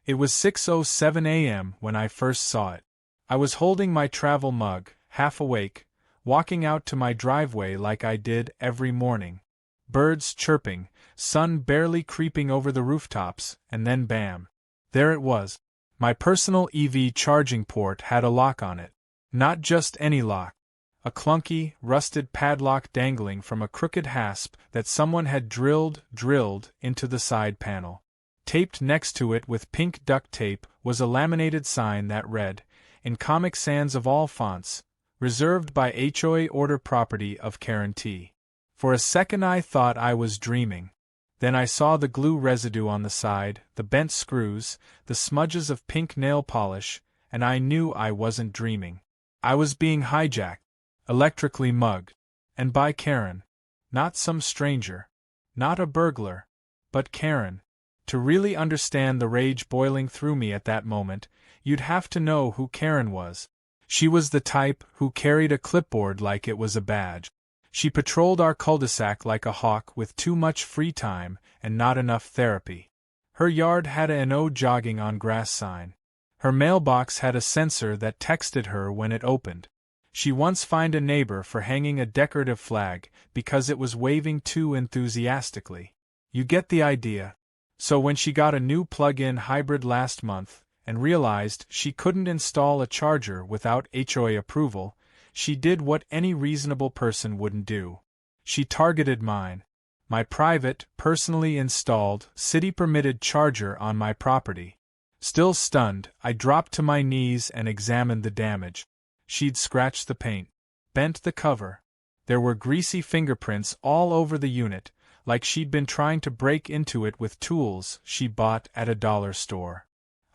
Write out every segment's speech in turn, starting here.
It was 6:07 a.m. when I first saw it. I was holding my travel mug, half awake, walking out to my driveway like I did every morning. Birds chirping, sun barely creeping over the rooftops, and then bam! There it was. My personal EV charging port had a lock on it. Not just any lock. A clunky, rusted padlock dangling from a crooked hasp that someone had drilled into the side panel. Taped next to it with pink duct tape was a laminated sign that read, in Comic Sans of all fonts, reserved by HOA order property of Karen T. For a second I thought I was dreaming. Then I saw the glue residue on the side, the bent screws, the smudges of pink nail polish, and I knew I wasn't dreaming. I was being hijacked, electrically mugged, and by Karen. Not some stranger. Not a burglar. But Karen. To really understand the rage boiling through me at that moment, you'd have to know who Karen was. She was the type who carried a clipboard like it was a badge. She patrolled our cul-de-sac like a hawk with too much free time and not enough therapy. Her yard had a "No jogging on grass" sign. Her mailbox had a sensor that texted her when it opened. She once fined a neighbor for hanging a decorative flag because it was waving too enthusiastically. You get the idea. So when she got a new plug-in hybrid last month and realized she couldn't install a charger without HOA approval, she did what any reasonable person wouldn't do. She targeted mine. My private, personally installed, city-permitted charger on my property. Still stunned, I dropped to my knees and examined the damage. She'd scratched the paint, bent the cover. There were greasy fingerprints all over the unit, like she'd been trying to break into it with tools she bought at a dollar store.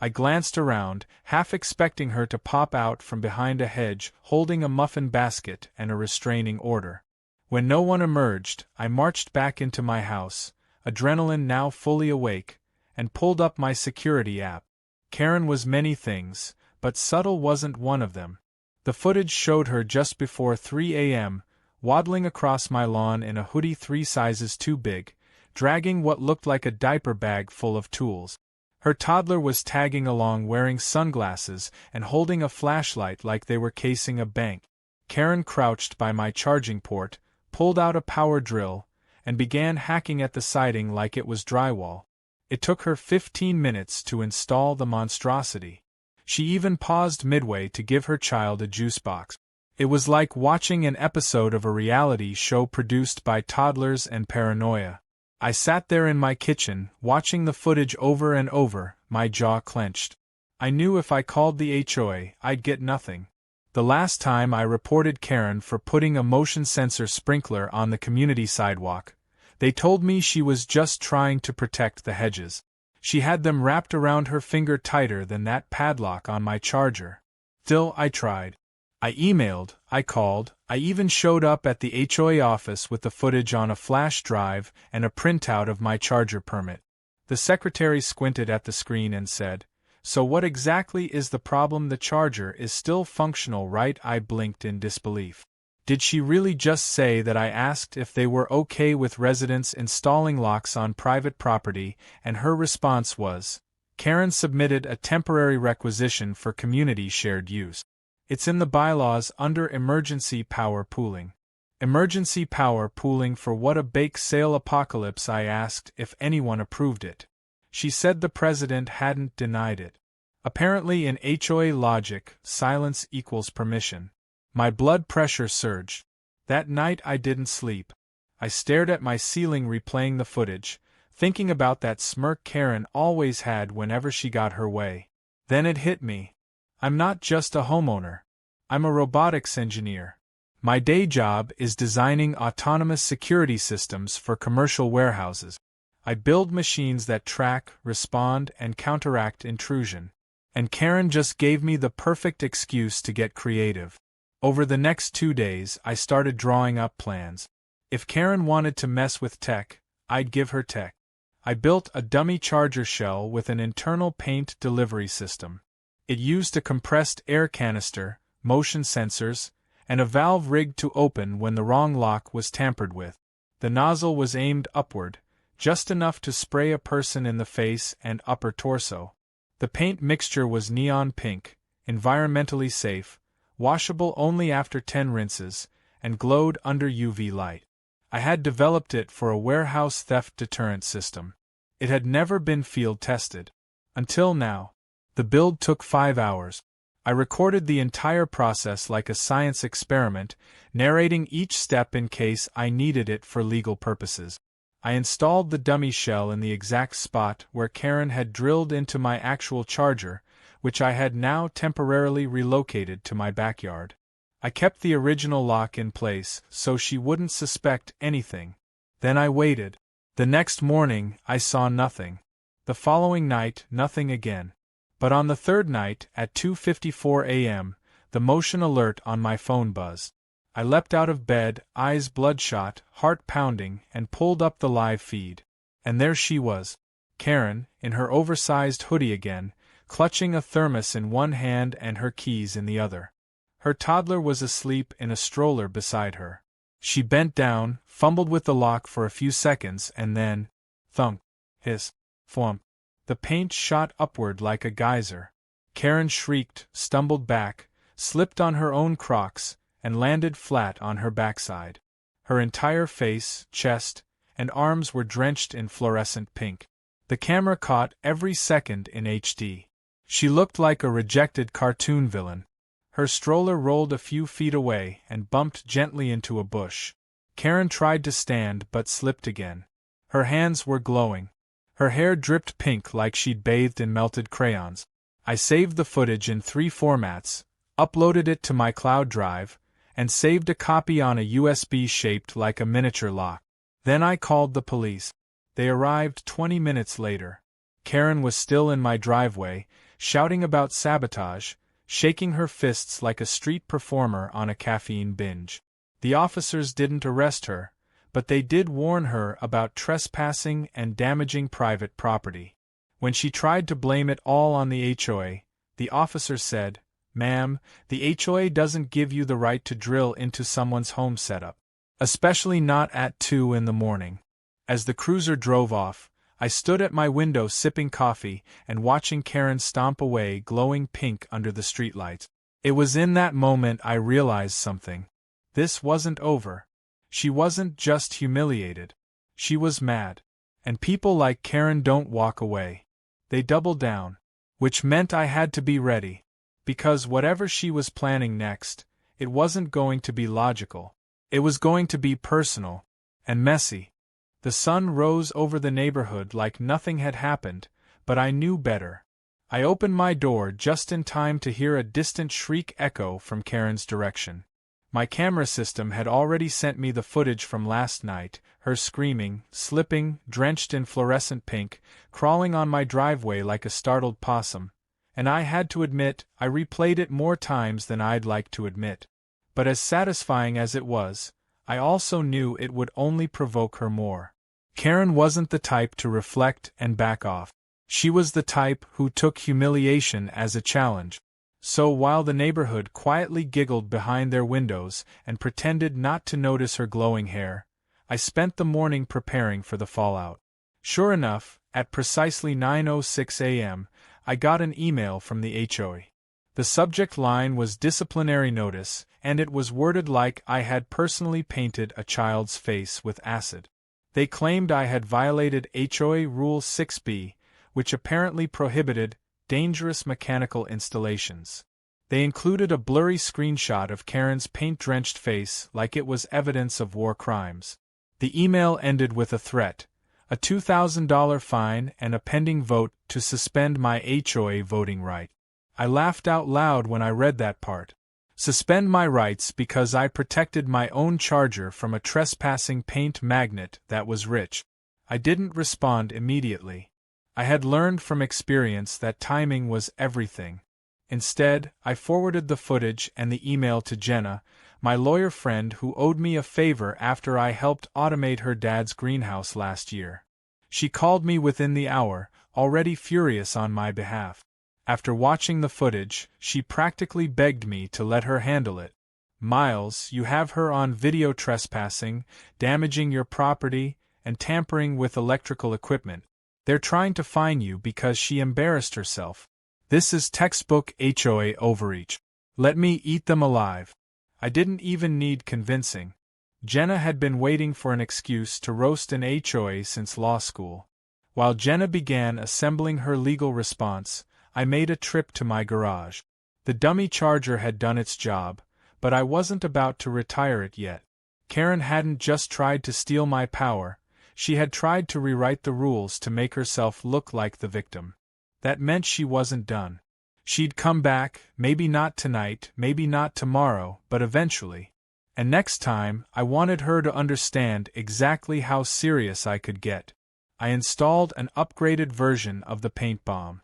I glanced around, half expecting her to pop out from behind a hedge holding a muffin basket and a restraining order. When no one emerged, I marched back into my house, adrenaline now fully awake, and pulled up my security app. Karen was many things, but subtle wasn't one of them. The footage showed her just before 3 a.m., waddling across my lawn in a hoodie 3 sizes too big, dragging what looked like a diaper bag full of tools. Her toddler was tagging along wearing sunglasses and holding a flashlight like they were casing a bank. Karen crouched by my charging port, pulled out a power drill, and began hacking at the siding like it was drywall. It took her 15 minutes to install the monstrosity. She even paused midway to give her child a juice box. It was like watching an episode of a reality show produced by toddlers and paranoia. I sat there in my kitchen, watching the footage over and over, my jaw clenched. I knew if I called the HOA, I'd get nothing. The last time I reported Karen for putting a motion sensor sprinkler on the community sidewalk, they told me she was just trying to protect the hedges. She had them wrapped around her finger tighter than that padlock on my charger. Still, I tried. I emailed, I called, I even showed up at the HOA office with the footage on a flash drive and a printout of my charger permit. The secretary squinted at the screen and said, "So what exactly is the problem? The charger is still functional, right?" I blinked in disbelief. Did she really just say that? I asked if they were okay with residents installing locks on private property, and her response was, Karen submitted a temporary requisition for community shared use. It's in the bylaws under emergency power pooling. Emergency power pooling for what? A bake sale apocalypse? I asked if anyone approved it. She said the president hadn't denied it. Apparently in HOA logic, silence equals permission. My blood pressure surged. That night I didn't sleep. I stared at my ceiling replaying the footage, thinking about that smirk Karen always had whenever she got her way. Then it hit me. I'm not just a homeowner. I'm a robotics engineer. My day job is designing autonomous security systems for commercial warehouses. I build machines that track, respond, and counteract intrusion. And Karen just gave me the perfect excuse to get creative. Over the next 2 days, I started drawing up plans. If Karen wanted to mess with tech, I'd give her tech. I built a dummy charger shell with an internal paint delivery system. It used a compressed air canister, motion sensors, and a valve rigged to open when the wrong lock was tampered with. The nozzle was aimed upward, just enough to spray a person in the face and upper torso. The paint mixture was neon pink, environmentally safe, washable only after 10 rinses, and glowed under UV light. I had developed it for a warehouse theft deterrent system. It had never been field tested. Until now. The build took 5 hours. I recorded the entire process like a science experiment, narrating each step in case I needed it for legal purposes. I installed the dummy shell in the exact spot where Karen had drilled into my actual charger, which I had now temporarily relocated to my backyard. I kept the original lock in place so she wouldn't suspect anything. Then I waited. The next morning, I saw nothing. The following night, nothing again. But on the third night, at 2:54 a.m., the motion alert on my phone buzzed. I leapt out of bed, eyes bloodshot, heart pounding, and pulled up the live feed. And there she was. Karen, in her oversized hoodie again, clutching a thermos in one hand and her keys in the other. Her toddler was asleep in a stroller beside her. She bent down, fumbled with the lock for a few seconds, and then, thunk, hiss, thwomp. The paint shot upward like a geyser. Karen shrieked, stumbled back, slipped on her own Crocs, and landed flat on her backside. Her entire face, chest, and arms were drenched in fluorescent pink. The camera caught every second in HD. She looked like a rejected cartoon villain. Her stroller rolled a few feet away and bumped gently into a bush. Karen tried to stand but slipped again. Her hands were glowing. Her hair dripped pink like she'd bathed in melted crayons. I saved the footage in 3 formats, uploaded it to my cloud drive, and saved a copy on a USB shaped like a miniature lock. Then I called the police. They arrived 20 minutes later. Karen was still in my driveway, shouting about sabotage, shaking her fists like a street performer on a caffeine binge. The officers didn't arrest her, but they did warn her about trespassing and damaging private property. When she tried to blame it all on the HOA, the officer said, "Ma'am, the HOA doesn't give you the right to drill into someone's home setup. Especially not at 2 in the morning." As the cruiser drove off, I stood at my window sipping coffee and watching Karen stomp away glowing pink under the streetlights. It was in that moment I realized something. This wasn't over. She wasn't just humiliated. She was mad. And people like Karen don't walk away. They double down. Which meant I had to be ready. Because whatever she was planning next, it wasn't going to be logical. It was going to be personal. And messy. The sun rose over the neighborhood like nothing had happened, but I knew better. I opened my door just in time to hear a distant shriek echo from Karen's direction. My camera system had already sent me the footage from last night, her screaming, slipping, drenched in fluorescent pink, crawling on my driveway like a startled possum, and I had to admit I replayed it more times than I'd like to admit. But as satisfying as it was, I also knew it would only provoke her more. Karen wasn't the type to reflect and back off. She was the type who took humiliation as a challenge. So while the neighborhood quietly giggled behind their windows and pretended not to notice her glowing hair, I spent the morning preparing for the fallout. Sure enough, at precisely 9:06 a.m., I got an email from the HOA. The subject line was disciplinary notice, and it was worded like I had personally painted a child's face with acid. They claimed I had violated HOA Rule 6B, which apparently prohibited dangerous mechanical installations. They included a blurry screenshot of Karen's paint-drenched face like it was evidence of war crimes. The email ended with a threat, a $2,000 fine and a pending vote to suspend my HOA voting right. I laughed out loud when I read that part. Suspend my rights because I protected my own charger from a trespassing paint magnet that was rich. I didn't respond immediately. I had learned from experience that timing was everything. Instead, I forwarded the footage and the email to Jenna, my lawyer friend who owed me a favor after I helped automate her dad's greenhouse last year. She called me within the hour, already furious on my behalf. After watching the footage, she practically begged me to let her handle it. "Miles, you have her on video trespassing, damaging your property, and tampering with electrical equipment. They're trying to fine you because she embarrassed herself. This is textbook HOA overreach. Let me eat them alive. I didn't even need convincing. Jenna had been waiting for an excuse to roast an HOA since law school. While Jenna began assembling her legal response, I made a trip to my garage. The dummy charger had done its job, but I wasn't about to retire it yet. Karen hadn't just tried to steal my power, she had tried to rewrite the rules to make herself look like the victim. That meant she wasn't done. She'd come back, maybe not tonight, maybe not tomorrow, but eventually. And next time, I wanted her to understand exactly how serious I could get. I installed an upgraded version of the paint bomb.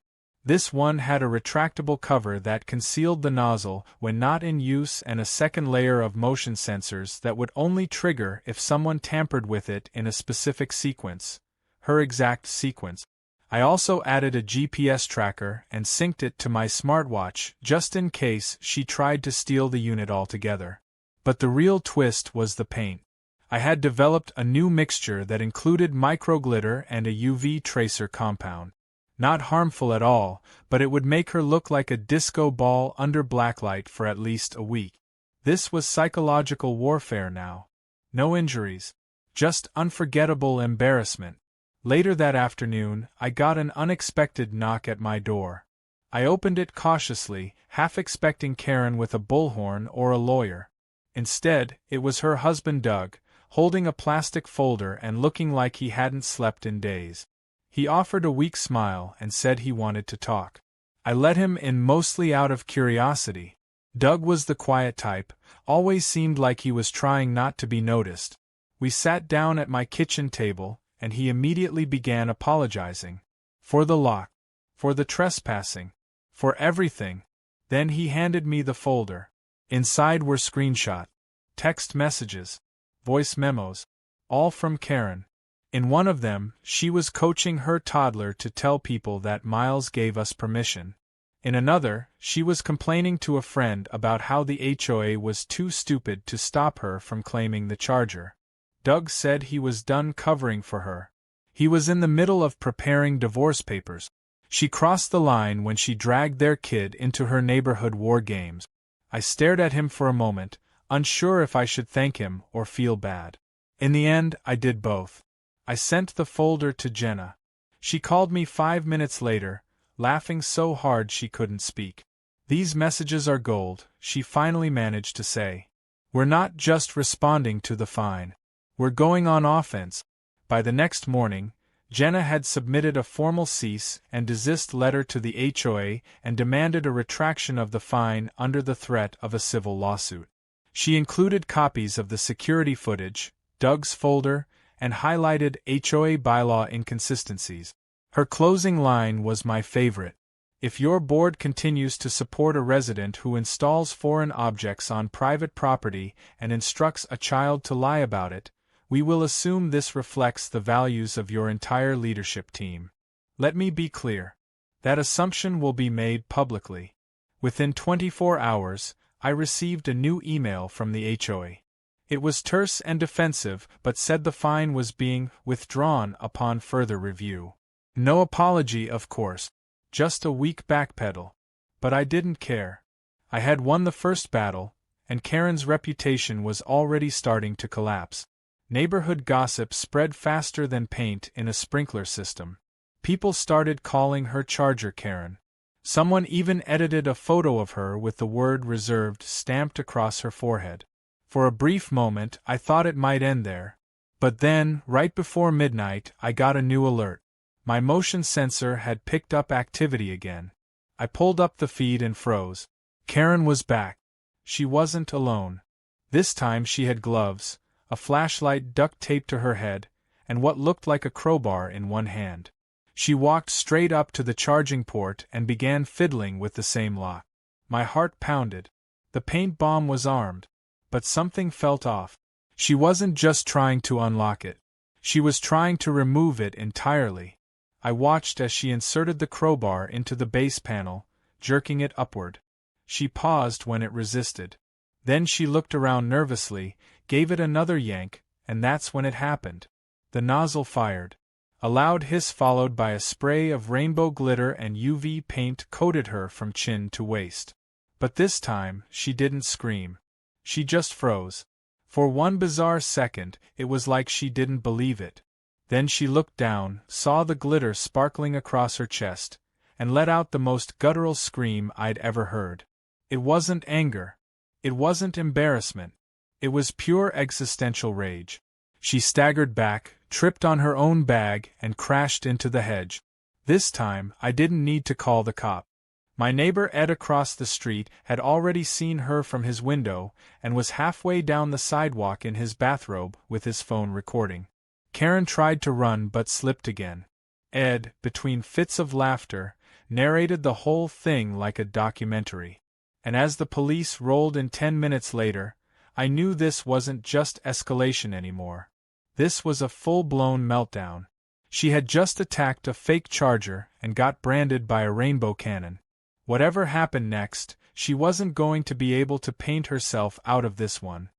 This one had a retractable cover that concealed the nozzle when not in use and a second layer of motion sensors that would only trigger if someone tampered with it in a specific sequence, her exact sequence. I also added a GPS tracker and synced it to my smartwatch just in case she tried to steal the unit altogether. But the real twist was the paint. I had developed a new mixture that included microglitter and a UV tracer compound. Not harmful at all, but it would make her look like a disco ball under blacklight for at least a week. This was psychological warfare now. No injuries. Just unforgettable embarrassment. Later that afternoon, I got an unexpected knock at my door. I opened it cautiously, half expecting Karen with a bullhorn or a lawyer. Instead, it was her husband Doug, holding a plastic folder and looking like he hadn't slept in days. He offered a weak smile and said he wanted to talk. I let him in mostly out of curiosity. Doug was the quiet type, always seemed like he was trying not to be noticed. We sat down at my kitchen table, and he immediately began apologizing. For the lock. For the trespassing. For everything. Then he handed me the folder. Inside were screenshots, text messages, voice memos, all from Karen. In one of them, she was coaching her toddler to tell people that Miles gave us permission. In another, she was complaining to a friend about how the HOA was too stupid to stop her from claiming the charger. Doug said he was done covering for her. He was in the middle of preparing divorce papers. She crossed the line when she dragged their kid into her neighborhood war games. I stared at him for a moment, unsure if I should thank him or feel bad. In the end, I did both. I sent the folder to Jenna. She called me 5 minutes later, laughing so hard she couldn't speak. These messages are gold, she finally managed to say. We're not just responding to the fine. We're going on offense. By the next morning, Jenna had submitted a formal cease and desist letter to the HOA and demanded a retraction of the fine under the threat of a civil lawsuit. She included copies of the security footage, Doug's folder, and highlighted HOA bylaw inconsistencies. Her closing line was my favorite. If your board continues to support a resident who installs foreign objects on private property and instructs a child to lie about it, we will assume this reflects the values of your entire leadership team. Let me be clear. That assumption will be made publicly. Within 24 hours, I received a new email from the HOA. It was terse and defensive, but said the fine was being withdrawn upon further review. No apology, of course. Just a weak backpedal. But I didn't care. I had won the first battle, and Karen's reputation was already starting to collapse. Neighborhood gossip spread faster than paint in a sprinkler system. People started calling her Charger Karen. Someone even edited a photo of her with the word reserved stamped across her forehead. For a brief moment, I thought it might end there. But then, right before midnight, I got a new alert. My motion sensor had picked up activity again. I pulled up the feed and froze. Karen was back. She wasn't alone. This time she had gloves, a flashlight duct taped to her head, and what looked like a crowbar in one hand. She walked straight up to the charging port and began fiddling with the same lock. My heart pounded. The paint bomb was armed. But something felt off. She wasn't just trying to unlock it. She was trying to remove it entirely. I watched as she inserted the crowbar into the base panel, jerking it upward. She paused when it resisted. Then she looked around nervously, gave it another yank, and that's when it happened. The nozzle fired. A loud hiss followed by a spray of rainbow glitter and UV paint coated her from chin to waist. But this time, she didn't scream. She just froze. For one bizarre second, it was like she didn't believe it. Then she looked down, saw the glitter sparkling across her chest, and let out the most guttural scream I'd ever heard. It wasn't anger. It wasn't embarrassment. It was pure existential rage. She staggered back, tripped on her own bag, and crashed into the hedge. This time, I didn't need to call the cop. My neighbor Ed across the street had already seen her from his window and was halfway down the sidewalk in his bathrobe with his phone recording. Karen tried to run but slipped again. Ed, between fits of laughter, narrated the whole thing like a documentary. And as the police rolled in 10 minutes later, I knew this wasn't just escalation anymore. This was a full-blown meltdown. She had just attacked a fake charger and got branded by a rainbow cannon. Whatever happened next, she wasn't going to be able to paint herself out of this one.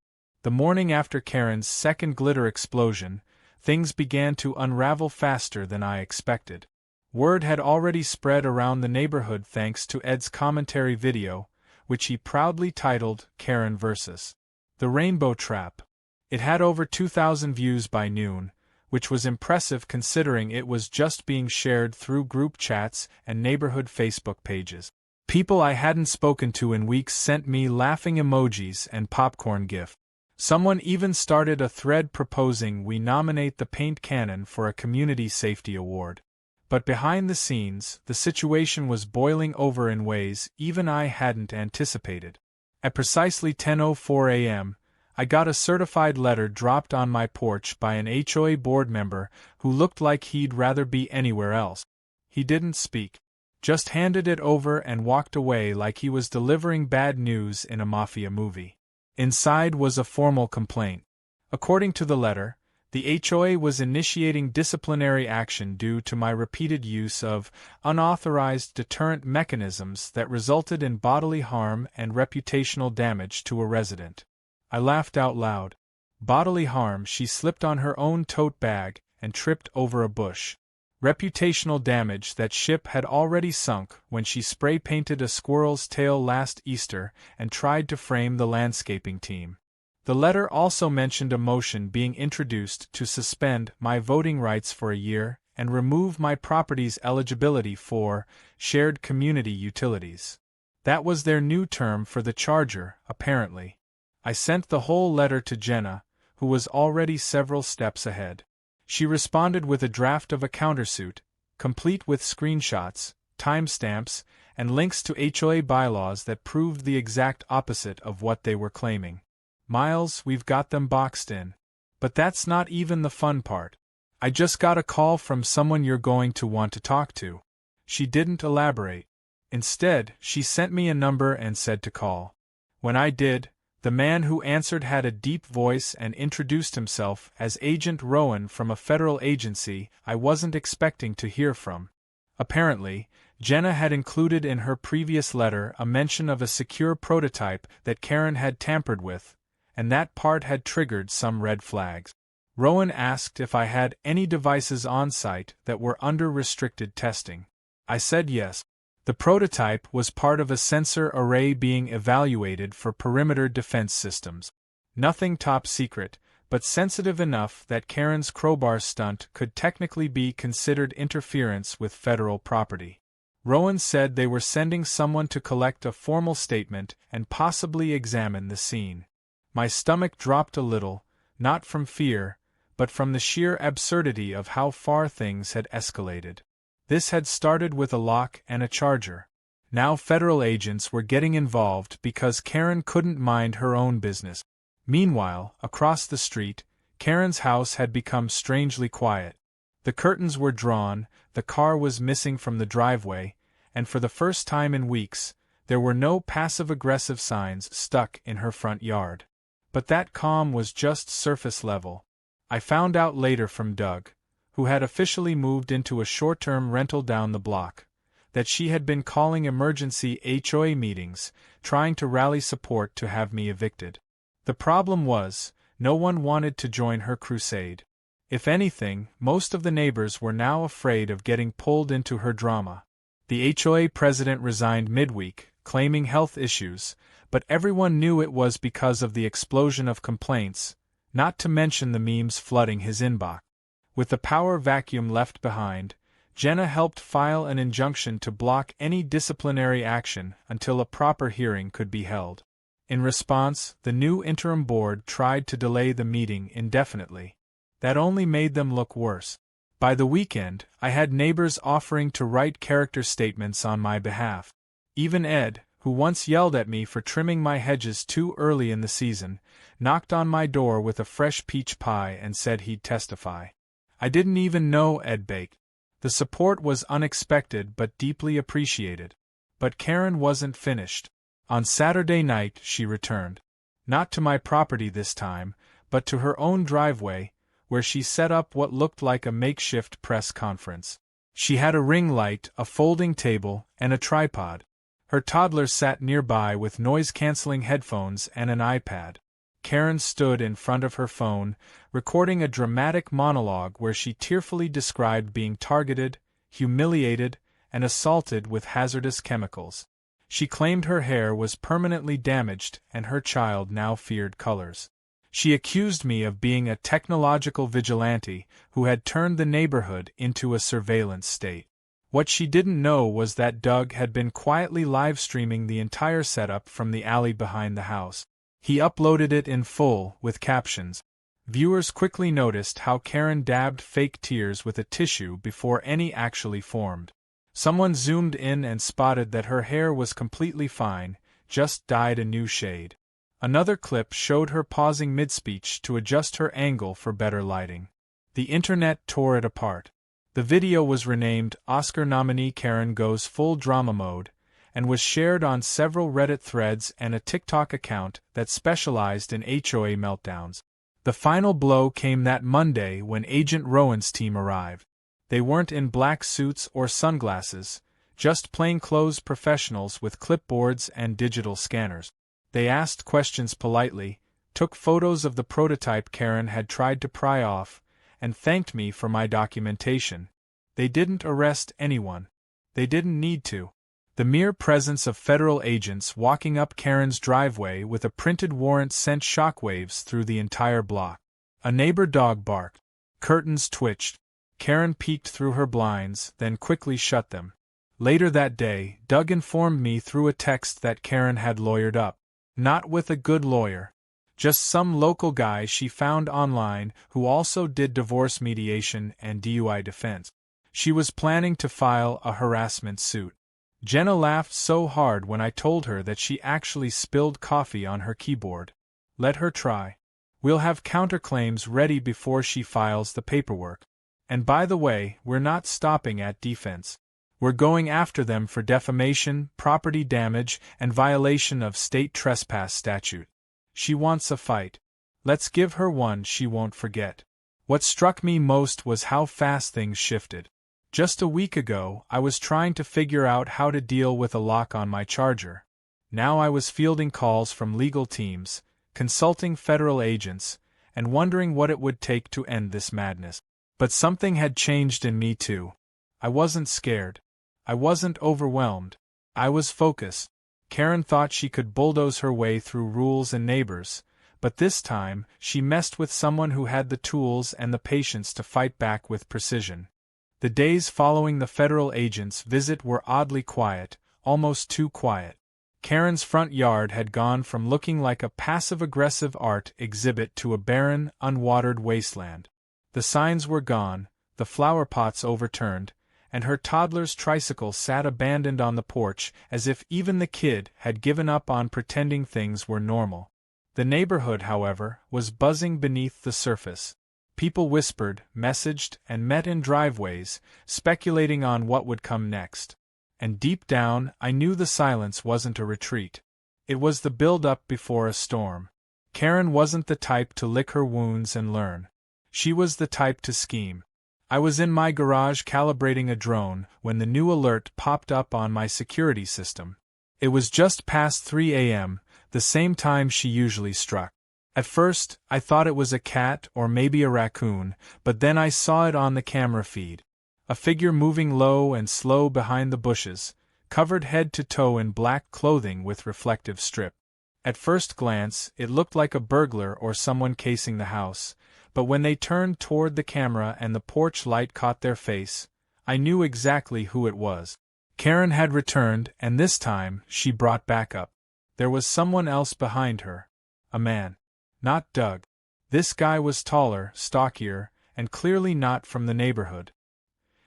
The morning after Karen's second glitter explosion, things began to unravel faster than I expected. Word had already spread around the neighborhood thanks to Ed's commentary video, which he proudly titled Karen vs. The Rainbow Trap. It had over 2,000 views by noon, which was impressive considering it was just being shared through group chats and neighborhood Facebook pages. People I hadn't spoken to in weeks sent me laughing emojis and popcorn gifs. Someone even started a thread proposing we nominate the paint cannon for a community safety award. But behind the scenes, the situation was boiling over in ways even I hadn't anticipated. At precisely 10:04 a.m., I got a certified letter dropped on my porch by an HOA board member who looked like he'd rather be anywhere else. He didn't speak, just handed it over and walked away like he was delivering bad news in a mafia movie. Inside was a formal complaint. According to the letter, the HOA was initiating disciplinary action due to my repeated use of unauthorized deterrent mechanisms that resulted in bodily harm and reputational damage to a resident. I laughed out loud. Bodily harm: she slipped on her own tote bag and tripped over a bush. Reputational damage: that ship had already sunk when she spray-painted a squirrel's tail last Easter and tried to frame the landscaping team. The letter also mentioned a motion being introduced to suspend my voting rights for a year and remove my property's eligibility for shared community utilities. That was their new term for the charger, apparently. I sent the whole letter to Jenna, who was already several steps ahead. She responded with a draft of a countersuit, complete with screenshots, timestamps, and links to HOA bylaws that proved the exact opposite of what they were claiming. Miles, we've got them boxed in. But that's not even the fun part. I just got a call from someone you're going to want to talk to. She didn't elaborate. Instead, she sent me a number and said to call. When I did, the man who answered had a deep voice and introduced himself as Agent Rowan from a federal agency I wasn't expecting to hear from. Apparently, Jenna had included in her previous letter a mention of a secure prototype that Karen had tampered with, and that part had triggered some red flags. Rowan asked if I had any devices on site that were under restricted testing. I said yes. The prototype was part of a sensor array being evaluated for perimeter defense systems. Nothing top secret, but sensitive enough that Karen's crowbar stunt could technically be considered interference with federal property. Rowan said they were sending someone to collect a formal statement and possibly examine the scene. My stomach dropped a little, not from fear, but from the sheer absurdity of how far things had escalated. This had started with a lock and a charger. Now federal agents were getting involved because Karen couldn't mind her own business. Meanwhile, across the street, Karen's house had become strangely quiet. The curtains were drawn, the car was missing from the driveway, and for the first time in weeks, there were no passive-aggressive signs stuck in her front yard. But that calm was just surface level. I found out later from Doug, who had officially moved into a short-term rental down the block, that she had been calling emergency HOA meetings, trying to rally support to have me evicted. The problem was, no one wanted to join her crusade. If anything, most of the neighbors were now afraid of getting pulled into her drama. The HOA president resigned midweek, claiming health issues, but everyone knew it was because of the explosion of complaints, not to mention the memes flooding his inbox. With the power vacuum left behind, Jenna helped file an injunction to block any disciplinary action until a proper hearing could be held. In response, the new interim board tried to delay the meeting indefinitely. That only made them look worse. By the weekend, I had neighbors offering to write character statements on my behalf. Even Ed, who once yelled at me for trimming my hedges too early in the season, knocked on my door with a fresh peach pie and said he'd testify. I didn't even know Ed baked. The support was unexpected but deeply appreciated. But Karen wasn't finished. On Saturday night she returned. Not to my property this time, but to her own driveway, where she set up what looked like a makeshift press conference. She had a ring light, a folding table, and a tripod. Her toddler sat nearby with noise-canceling headphones and an iPad. Karen stood in front of her phone, recording a dramatic monologue where she tearfully described being targeted, humiliated, and assaulted with hazardous chemicals. She claimed her hair was permanently damaged and her child now feared colors. She accused me of being a technological vigilante who had turned the neighborhood into a surveillance state. What she didn't know was that Doug had been quietly live-streaming the entire setup from the alley behind the house. He uploaded it in full, with captions. Viewers quickly noticed how Karen dabbed fake tears with a tissue before any actually formed. Someone zoomed in and spotted that her hair was completely fine, just dyed a new shade. Another clip showed her pausing mid-speech to adjust her angle for better lighting. The internet tore it apart. The video was renamed Oscar nominee Karen Goes Full Drama Mode, and was shared on several Reddit threads and a TikTok account that specialized in HOA meltdowns. The final blow came that Monday when Agent Rowan's team arrived. They weren't in black suits or sunglasses, just plainclothes professionals with clipboards and digital scanners. They asked questions politely, took photos of the prototype Karen had tried to pry off, and thanked me for my documentation. They didn't arrest anyone. They didn't need to. The mere presence of federal agents walking up Karen's driveway with a printed warrant sent shockwaves through the entire block. A neighbor dog barked. Curtains twitched. Karen peeked through her blinds, then quickly shut them. Later that day, Doug informed me through a text that Karen had lawyered up. Not with a good lawyer. Just some local guy she found online who also did divorce mediation and DUI defense. She was planning to file a harassment suit. Jenna laughed so hard when I told her that she actually spilled coffee on her keyboard. Let her try. We'll have counterclaims ready before she files the paperwork. And by the way, we're not stopping at defense. We're going after them for defamation, property damage, and violation of state trespass statute. She wants a fight. Let's give her one she won't forget. What struck me most was how fast things shifted. Just a week ago, I was trying to figure out how to deal with a lock on my charger. Now I was fielding calls from legal teams, consulting federal agents, and wondering what it would take to end this madness. But something had changed in me too. I wasn't scared. I wasn't overwhelmed. I was focused. Karen thought she could bulldoze her way through rules and neighbors, but this time she messed with someone who had the tools and the patience to fight back with precision. The days following the federal agent's visit were oddly quiet, almost too quiet. Karen's front yard had gone from looking like a passive-aggressive art exhibit to a barren, unwatered wasteland. The signs were gone, the flower pots overturned, and her toddler's tricycle sat abandoned on the porch as if even the kid had given up on pretending things were normal. The neighborhood, however, was buzzing beneath the surface. People whispered, messaged, and met in driveways, speculating on what would come next. And deep down, I knew the silence wasn't a retreat. It was the build-up before a storm. Karen wasn't the type to lick her wounds and learn. She was the type to scheme. I was in my garage calibrating a drone when the new alert popped up on my security system. It was just past 3 a.m., the same time she usually struck. At first, I thought it was a cat or maybe a raccoon, but then I saw it on the camera feed. A figure moving low and slow behind the bushes, covered head to toe in black clothing with reflective strip. At first glance, it looked like a burglar or someone casing the house, but when they turned toward the camera and the porch light caught their face, I knew exactly who it was. Karen had returned, and this time, she brought backup. There was someone else behind her. A man. Not Doug. This guy was taller, stockier, and clearly not from the neighborhood.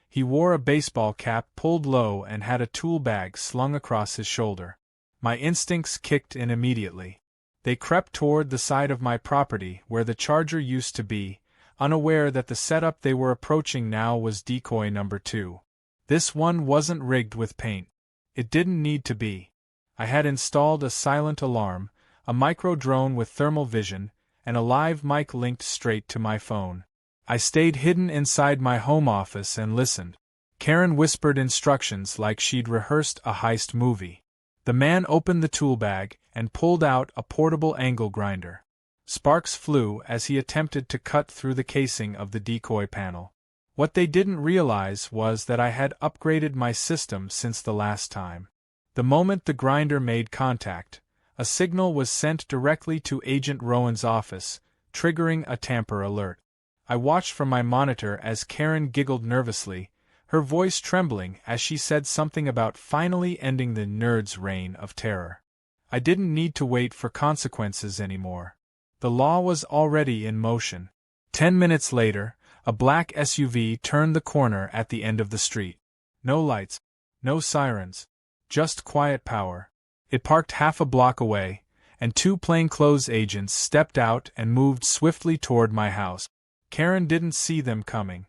He wore a baseball cap pulled low and had a tool bag slung across his shoulder. My instincts kicked in immediately. They crept toward the side of my property where the charger used to be, unaware that the setup they were approaching now was decoy number 2. This one wasn't rigged with paint. It didn't need to be. I had installed a silent alarm, a micro-drone with thermal vision, and a live mic linked straight to my phone. I stayed hidden inside my home office and listened. Karen whispered instructions like she'd rehearsed a heist movie. The man opened the tool bag and pulled out a portable angle grinder. Sparks flew as he attempted to cut through the casing of the decoy panel. What they didn't realize was that I had upgraded my system since the last time. The moment the grinder made contact, a signal was sent directly to Agent Rowan's office, triggering a tamper alert. I watched from my monitor as Karen giggled nervously, her voice trembling as she said something about finally ending the nerd's reign of terror. I didn't need to wait for consequences anymore. The law was already in motion. 10 minutes later, a black SUV turned the corner at the end of the street. No lights, no sirens, just quiet power. It parked half a block away, and 2 plainclothes agents stepped out and moved swiftly toward my house. Karen didn't see them coming.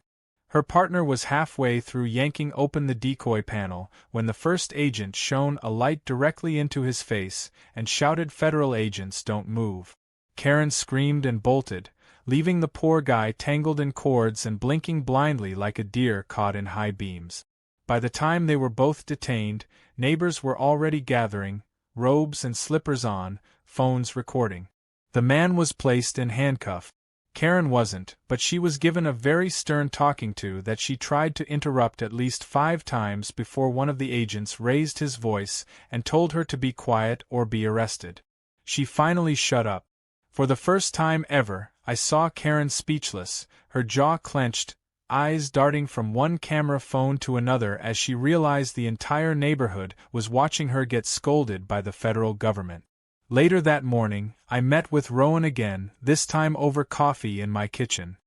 Her partner was halfway through yanking open the decoy panel when the first agent shone a light directly into his face and shouted, "Federal agents, don't move." Karen screamed and bolted, leaving the poor guy tangled in cords and blinking blindly like a deer caught in high beams. By the time they were both detained, neighbors were already gathering, robes and slippers on, phones recording. The man was placed in handcuffs. Karen wasn't, but she was given a very stern talking to that she tried to interrupt at least 5 times before one of the agents raised his voice and told her to be quiet or be arrested. She finally shut up. For the first time ever, I saw Karen speechless, her jaw clenched, eyes darting from one camera phone to another as she realized the entire neighborhood was watching her get scolded by the federal government. Later that morning, I met with Rowan again, this time over coffee in my kitchen.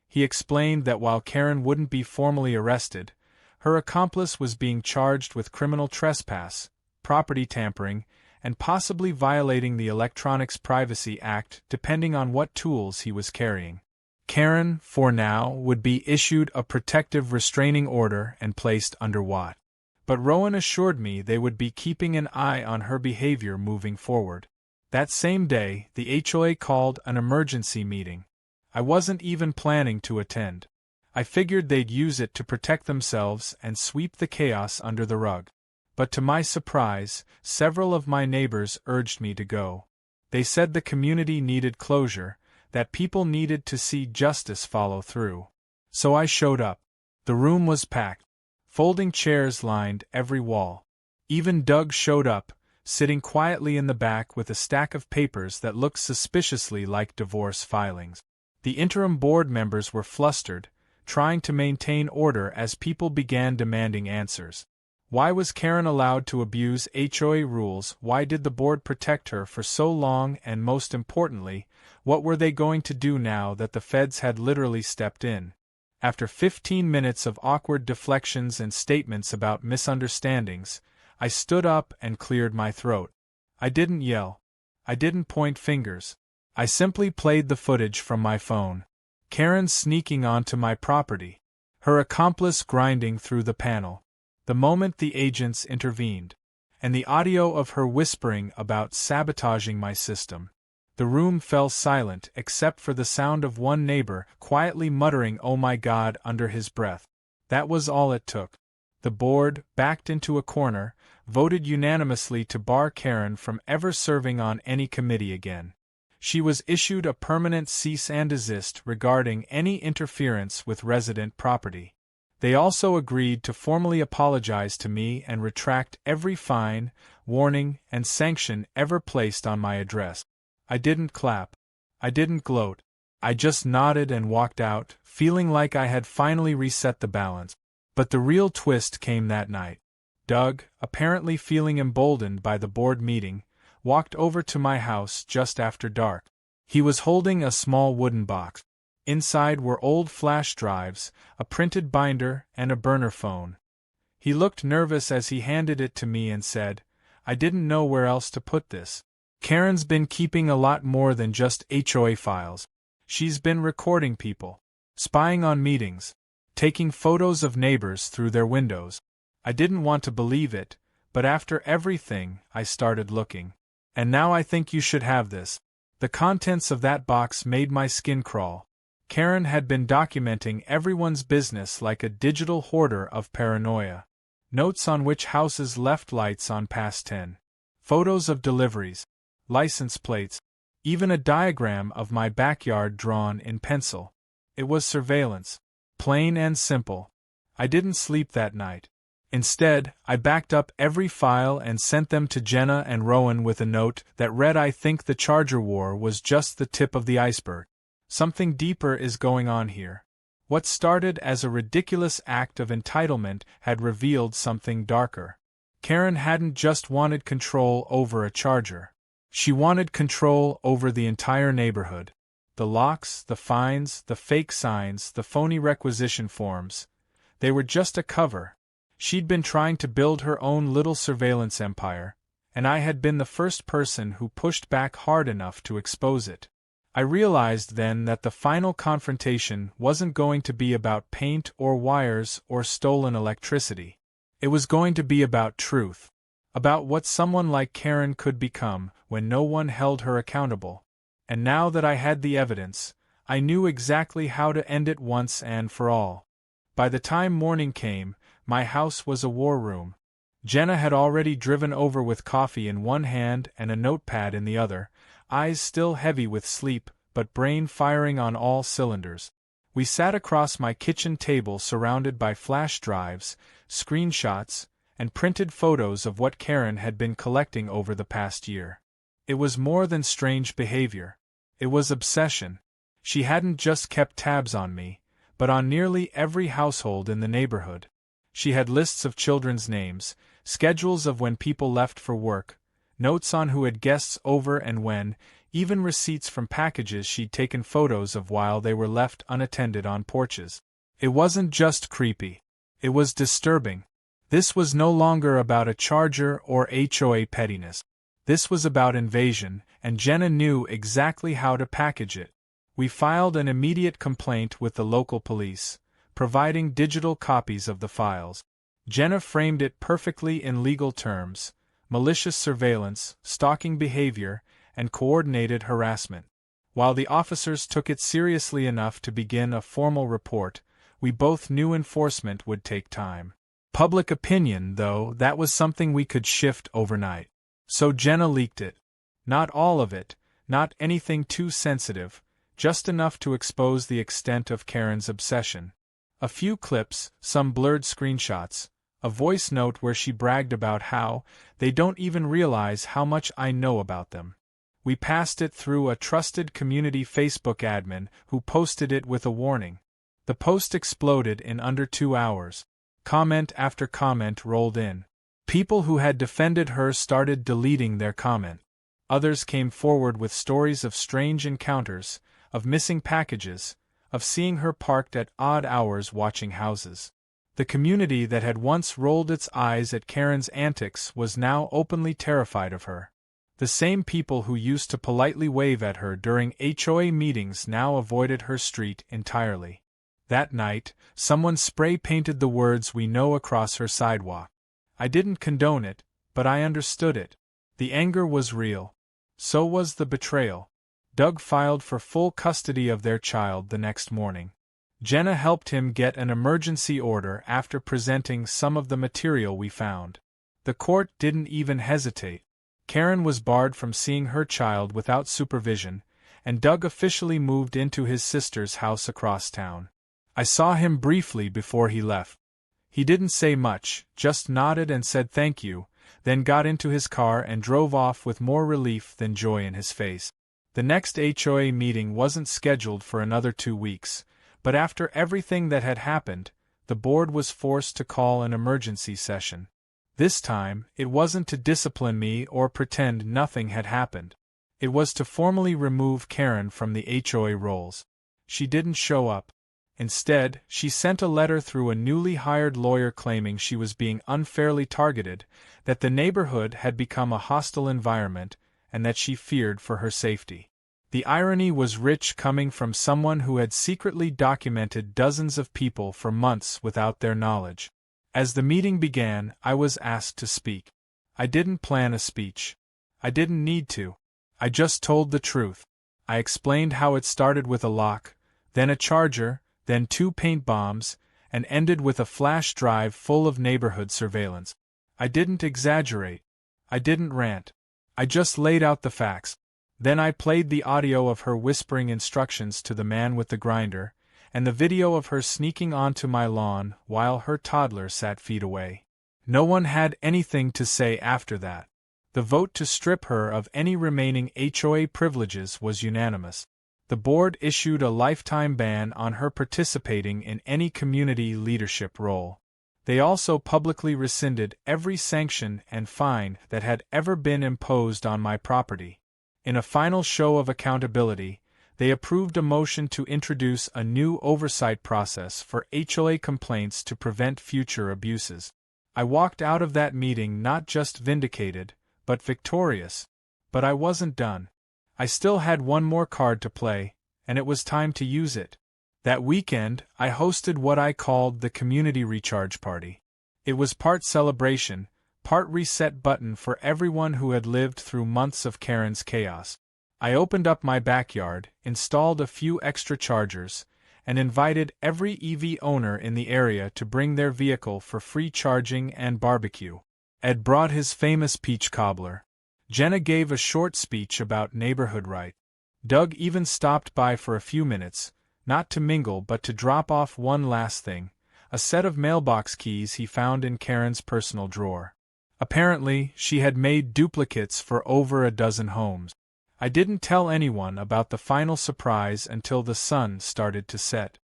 He explained that while Karen wouldn't be formally arrested, her accomplice was being charged with criminal trespass, property tampering, and possibly violating the Electronics Privacy Act depending on what tools he was carrying. Karen, for now, would be issued a protective restraining order and placed under watch. But Rowan assured me they would be keeping an eye on her behavior moving forward. That same day, the HOA called an emergency meeting. I wasn't even planning to attend. I figured they'd use it to protect themselves and sweep the chaos under the rug. But to my surprise, several of my neighbors urged me to go. They said the community needed closure, that people needed to see justice follow through. So I showed up. The room was packed. Folding chairs lined every wall. Even Doug showed up, sitting quietly in the back with a stack of papers that looked suspiciously like divorce filings. The interim board members were flustered, trying to maintain order as people began demanding answers. Why was Karen allowed to abuse HOA rules? Why did the board protect her for so long? And most importantly, what were they going to do now that the feds had literally stepped in? After 15 minutes of awkward deflections and statements about misunderstandings, I stood up and cleared my throat. I didn't yell. I didn't point fingers. I simply played the footage from my phone. Karen sneaking onto my property. Her accomplice grinding through the panel. The moment the agents intervened. And the audio of her whispering about sabotaging my system. The room fell silent except for the sound of one neighbor quietly muttering "Oh my God" under his breath. That was all it took. The board, backed into a corner, voted unanimously to bar Karen from ever serving on any committee again. She was issued a permanent cease and desist regarding any interference with resident property. They also agreed to formally apologize to me and retract every fine, warning, and sanction ever placed on my address. I didn't clap. I didn't gloat. I just nodded and walked out, feeling like I had finally reset the balance. But the real twist came that night. Doug, apparently feeling emboldened by the board meeting, walked over to my house just after dark. He was holding a small wooden box. Inside were old flash drives, a printed binder, and a burner phone. He looked nervous as he handed it to me and said, "I didn't know where else to put this. Karen's been keeping a lot more than just HOA files. She's been recording people, spying on meetings, taking photos of neighbors through their windows." I didn't want to believe it, but after everything, I started looking. "And now I think you should have this." The contents of that box made my skin crawl. Karen had been documenting everyone's business like a digital hoarder of paranoia. Notes on which houses left lights on past 10. Photos of deliveries. License plates. Even a diagram of my backyard drawn in pencil. It was surveillance. Plain and simple. I didn't sleep that night. Instead, I backed up every file and sent them to Jenna and Rowan with a note that read, "I think the Charger war was just the tip of the iceberg. Something deeper is going on here." What started as a ridiculous act of entitlement had revealed something darker. Karen hadn't just wanted control over a Charger. She wanted control over the entire neighborhood. The locks, the fines, the fake signs, the phony requisition forms. They were just a cover. She'd been trying to build her own little surveillance empire, and I had been the first person who pushed back hard enough to expose it. I realized then that the final confrontation wasn't going to be about paint or wires or stolen electricity. It was going to be about truth. About what someone like Karen could become when no one held her accountable. And now that I had the evidence, I knew exactly how to end it once and for all. By the time morning came, my house was a war room. Jenna had already driven over with coffee in one hand and a notepad in the other, eyes still heavy with sleep, but brain firing on all cylinders. We sat across my kitchen table surrounded by flash drives, screenshots, and printed photos of what Karen had been collecting over the past year. It was more than strange behavior. It was obsession. She hadn't just kept tabs on me, but on nearly every household in the neighborhood. She had lists of children's names, schedules of when people left for work, notes on who had guests over and when, even receipts from packages she'd taken photos of while they were left unattended on porches. It wasn't just creepy. It was disturbing. This was no longer about a Charger or HOA pettiness. This was about invasion, and Jenna knew exactly how to package it. We filed an immediate complaint with the local police, providing digital copies of the files. Jenna framed it perfectly in legal terms: malicious surveillance, stalking behavior, and coordinated harassment. While the officers took it seriously enough to begin a formal report, we both knew enforcement would take time. Public opinion, though, that was something we could shift overnight. So Jenna leaked it. Not all of it, not anything too sensitive, just enough to expose the extent of Karen's obsession. A few clips, some blurred screenshots, a voice note where she bragged about how they don't even realize how much I know about them. We passed it through a trusted community Facebook admin who posted it with a warning. The post exploded in under 2 hours. Comment after comment rolled in. People who had defended her started deleting their comment. Others came forward with stories of strange encounters, of missing packages, of seeing her parked at odd hours watching houses. The community that had once rolled its eyes at Karen's antics was now openly terrified of her. The same people who used to politely wave at her during HOA meetings now avoided her street entirely. That night, someone spray-painted the words "we know" across her sidewalk. I didn't condone it, but I understood it. The anger was real. So was the betrayal. Doug filed for full custody of their child the next morning. Jenna helped him get an emergency order after presenting some of the material we found. The court didn't even hesitate. Karen was barred from seeing her child without supervision, and Doug officially moved into his sister's house across town. I saw him briefly before he left. He didn't say much, just nodded and said thank you, then got into his car and drove off with more relief than joy in his face. The next HOA meeting wasn't scheduled for another 2 weeks, but after everything that had happened, the board was forced to call an emergency session. This time, it wasn't to discipline me or pretend nothing had happened. It was to formally remove Karen from the HOA rolls. She didn't show up. Instead, she sent a letter through a newly hired lawyer claiming she was being unfairly targeted, that the neighborhood had become a hostile environment, and that she feared for her safety. The irony was rich coming from someone who had secretly documented dozens of people for months without their knowledge. As the meeting began, I was asked to speak. I didn't plan a speech. I didn't need to. I just told the truth. I explained how it started with a lock, then a charger, then 2 paint bombs, and ended with a flash drive full of neighborhood surveillance. I didn't exaggerate. I didn't rant. I just laid out the facts. Then I played the audio of her whispering instructions to the man with the grinder, and the video of her sneaking onto my lawn while her toddler sat feet away. No one had anything to say after that. The vote to strip her of any remaining HOA privileges was unanimous. The board issued a lifetime ban on her participating in any community leadership role. They also publicly rescinded every sanction and fine that had ever been imposed on my property. In a final show of accountability, they approved a motion to introduce a new oversight process for HOA complaints to prevent future abuses. I walked out of that meeting not just vindicated, but victorious. But I wasn't done. I still had one more card to play, and it was time to use it. That weekend, I hosted what I called the Community Recharge Party. It was part celebration, part reset button for everyone who had lived through months of Karen's chaos. I opened up my backyard, installed a few extra chargers, and invited every EV owner in the area to bring their vehicle for free charging and barbecue. Ed brought his famous peach cobbler. Jenna gave a short speech about neighborhood rights. Doug even stopped by for a few minutes, not to mingle but to drop off one last thing, a set of mailbox keys he found in Karen's personal drawer. Apparently, she had made duplicates for over a dozen homes. I didn't tell anyone about the final surprise until the sun started to set.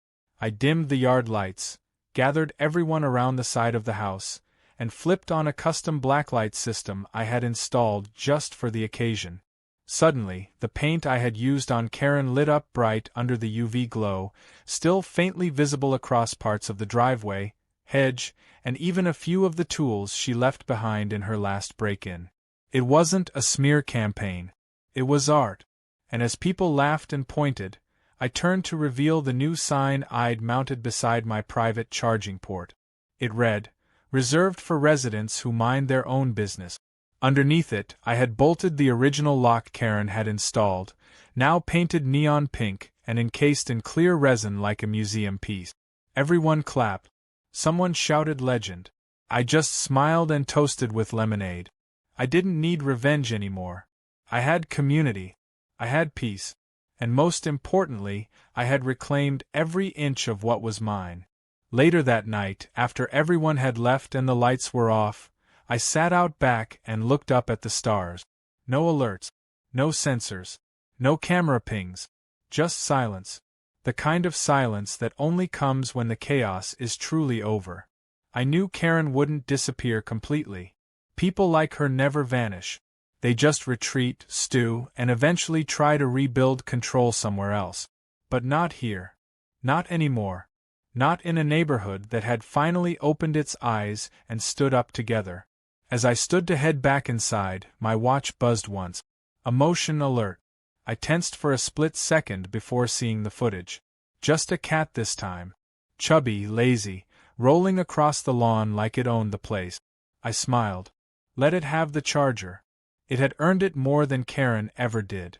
I dimmed the yard lights, gathered everyone around the side of the house, and flipped on a custom blacklight system I had installed just for the occasion. Suddenly, the paint I had used on Karen lit up bright under the UV glow, still faintly visible across parts of the driveway, hedge, and even a few of the tools she left behind in her last break-in. It wasn't a smear campaign. It was art. And as people laughed and pointed, I turned to reveal the new sign I'd mounted beside my private charging port. It read, "Reserved for residents who mind their own business." Underneath it, I had bolted the original lock Karen had installed, now painted neon pink and encased in clear resin like a museum piece. Everyone clapped. Someone shouted legend. I just smiled and toasted with lemonade. I didn't need revenge anymore. I had community. I had peace. And most importantly, I had reclaimed every inch of what was mine. Later that night, after everyone had left and the lights were off, I sat out back and looked up at the stars. No alerts. No sensors. No camera pings. Just silence. The kind of silence that only comes when the chaos is truly over. I knew Karen wouldn't disappear completely. People like her never vanish. They just retreat, stew, and eventually try to rebuild control somewhere else. But not here. Not anymore. Not in a neighborhood that had finally opened its eyes and stood up together. As I stood to head back inside, my watch buzzed once. A motion alert. I tensed for a split second before seeing the footage. Just a cat this time. Chubby, lazy, rolling across the lawn like it owned the place. I smiled. Let it have the charger. It had earned it more than Karen ever did.